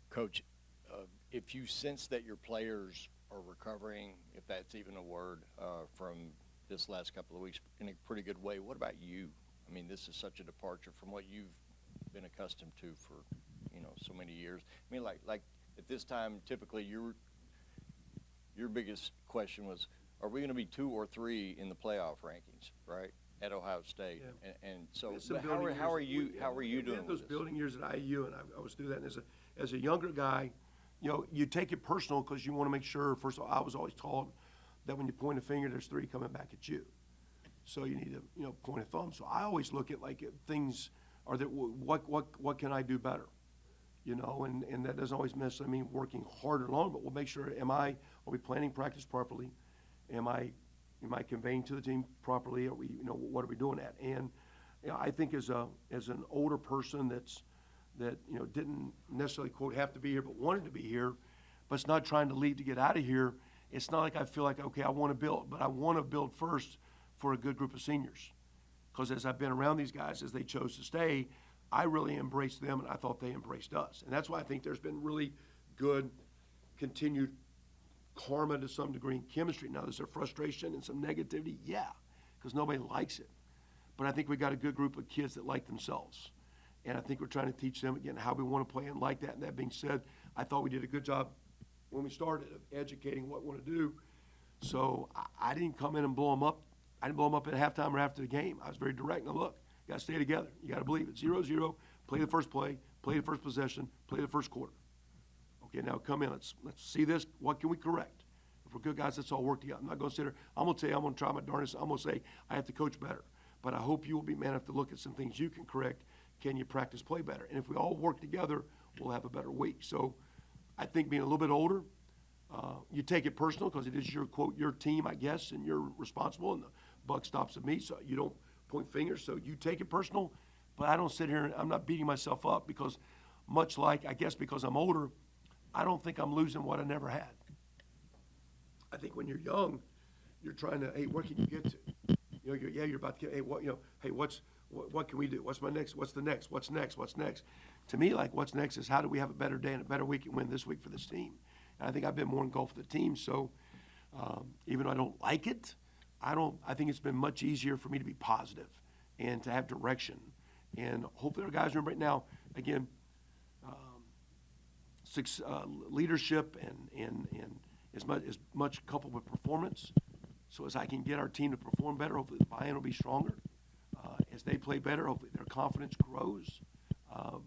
Coach, if you sense that your players are recovering, if that's even a word, from this last couple of weeks in a pretty good way, what about you? I mean, this is such a departure from what you've been accustomed to for, so many years. I mean, like at this time, typically your biggest question was, are we going to be 2 or 3 in the playoff rankings, right? At Ohio State, Yeah. and so How are you doing those with building years at IU, and I was through that. And as a younger guy, you take it personal because you want to make sure. First of all, I was always taught that when you point a finger, there's 3 coming back at you. So you need to point a thumb. So I always look at like things are that what can I do better, and that doesn't always necessarily mean working harder and longer, but we'll make sure are we planning practice properly? Am I conveying to the team properly? Are we, what are we doing at? And I think as an older person that didn't necessarily quote have to be here, but wanted to be here, but it's not trying to leave to get out of here. It's not like I feel like, okay, I want to build, but I want to build first for a good group of seniors. Because as I've been around these guys, as they chose to stay, I really embraced them, and I thought they embraced us. And that's why I think there's been really good continued karma to some degree in chemistry. Now, there's a frustration and some negativity, yeah, because nobody likes it. But I think we got a good group of kids that like themselves. And I think we're trying to teach them, again, how we want to play and like that. And that being said, I thought we did a good job when we started of educating what we want to do. So I didn't come in and blow them up. I didn't blow them up at halftime or after the game. I was very direct. Now, look, you got to stay together. You got to believe it. 0-0, play the first play, play the first possession, play the first quarter. Okay, now come in. Let's see this. What can we correct? If we're good guys, let's all work together. I'm not going to sit there. I'm going to tell you, I'm going to try my darndest. I'm going to say I have to coach better. But I hope you will be man enough to look at some things you can correct. Can you practice play better? And if we all work together, we'll have a better week. So I think being a little bit older, you take it personal because it is your, quote, your team, I guess, and you're responsible, and the buck stops at me, so you don't point fingers. So you take it personal, but I don't sit here and I'm not beating myself up because much like, I guess because I'm older, I don't think I'm losing what I never had. I think when you're young, you're trying to, hey, where can you get to? You're about to get, hey, what can we do? What's my next? What's the next? What's next? What's next? To me, like, what's next is how do we have a better day and a better week and win this week for this team? And I think I've been more engulfed with the team. So even though I don't like it, I think it's been much easier for me to be positive and to have direction. And hopefully our guys remember it now. Again, leadership and as much coupled with performance. So as I can get our team to perform better, hopefully the buy-in will be stronger. As they play better, hopefully their confidence grows.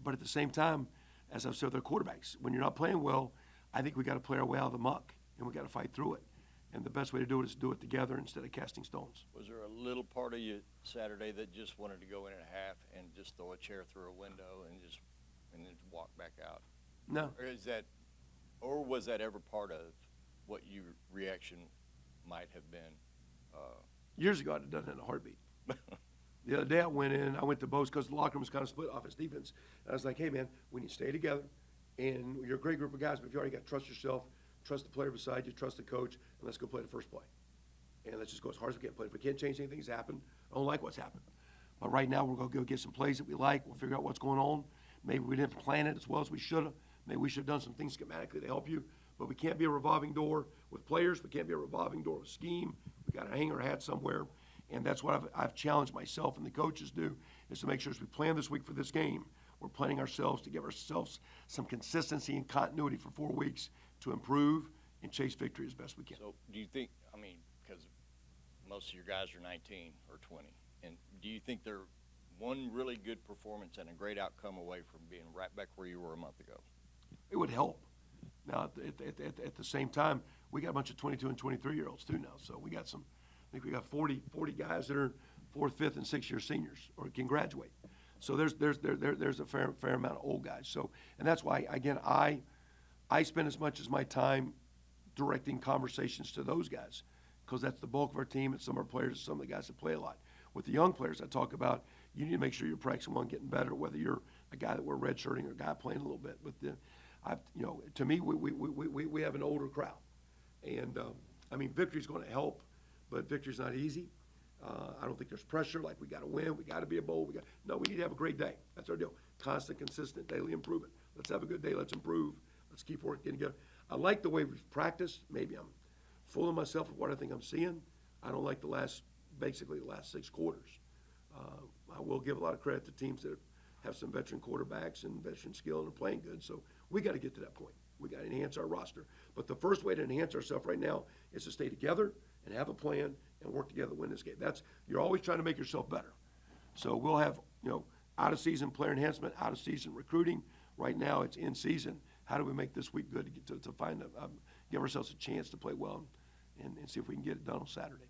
But at the same time, as I've said with their quarterbacks, when you're not playing well, I think we got to play our way out of the muck, and we got to fight through it. And the best way to do it is do it together instead of casting stones. Was there a little part of you Saturday that just wanted to go in at half and just throw a chair through a window and then walk back out? No. Or was that ever part of what your reaction might have been? Years ago, I'd have done that in a heartbeat. The other day I went to Bo's because the locker room was kind of split off his defense. And I was like, hey, man, we need to stay together. And you're a great group of guys, but if you already got to trust yourself, trust the player beside you, trust the coach, and let's go play the first play. And let's just go as hard as we can. Play. If we can't change anything that's happened, I don't like what's happened. But right now, we're going to go get some plays that we like. We'll figure out what's going on. Maybe we didn't plan it as well as we should have. Maybe we should have done some things schematically to help you. But we can't be a revolving door with players. We can't be a revolving door with scheme. We got to hang our hat somewhere. And that's what I've challenged myself and the coaches do, is to make sure as we plan this week for this game, we're planning ourselves to give ourselves some consistency and continuity for 4 weeks to improve and chase victory as best we can. So do you think, because most of your guys are 19 or 20, and do you think they're one really good performance and a great outcome away from being right back where you were a month ago? It would help. Now, at the same time, we got a bunch of 22 and 23-year-olds too now. So we got I think we got 40 guys that are 4th, 5th, and 6th-year seniors or can graduate. So there's a fair amount of old guys. So, and that's why, again, I spend as much as my time directing conversations to those guys because that's the bulk of our team and some of our players, some of the guys that play a lot. With the young players, I talk about you need to make sure you're practicing one getting better, whether you're a guy that we're redshirting or a guy playing a little bit. But to me, we have an older crowd, and victory's going to help, but victory's not easy. I don't think there's pressure like we got to win, we got to be a bowl. We need to have a great day. That's our deal. Constant, consistent, daily improvement. Let's have a good day. Let's improve. Let's keep working together. I like the way we've practiced. Maybe I'm full of myself of what I think I'm seeing. I don't like basically the last 6 quarters. I will give a lot of credit to teams that have some veteran quarterbacks and veteran skill and are playing good. So we got to get to that point. We got to enhance our roster. But the first way to enhance ourselves right now is to stay together and have a plan and work together to win this game. You're always trying to make yourself better. So we'll have, out of season player enhancement, out of season recruiting. Right now it's in season. How do we make this week good to find give ourselves a chance to play well and see if we can get it done on Saturday?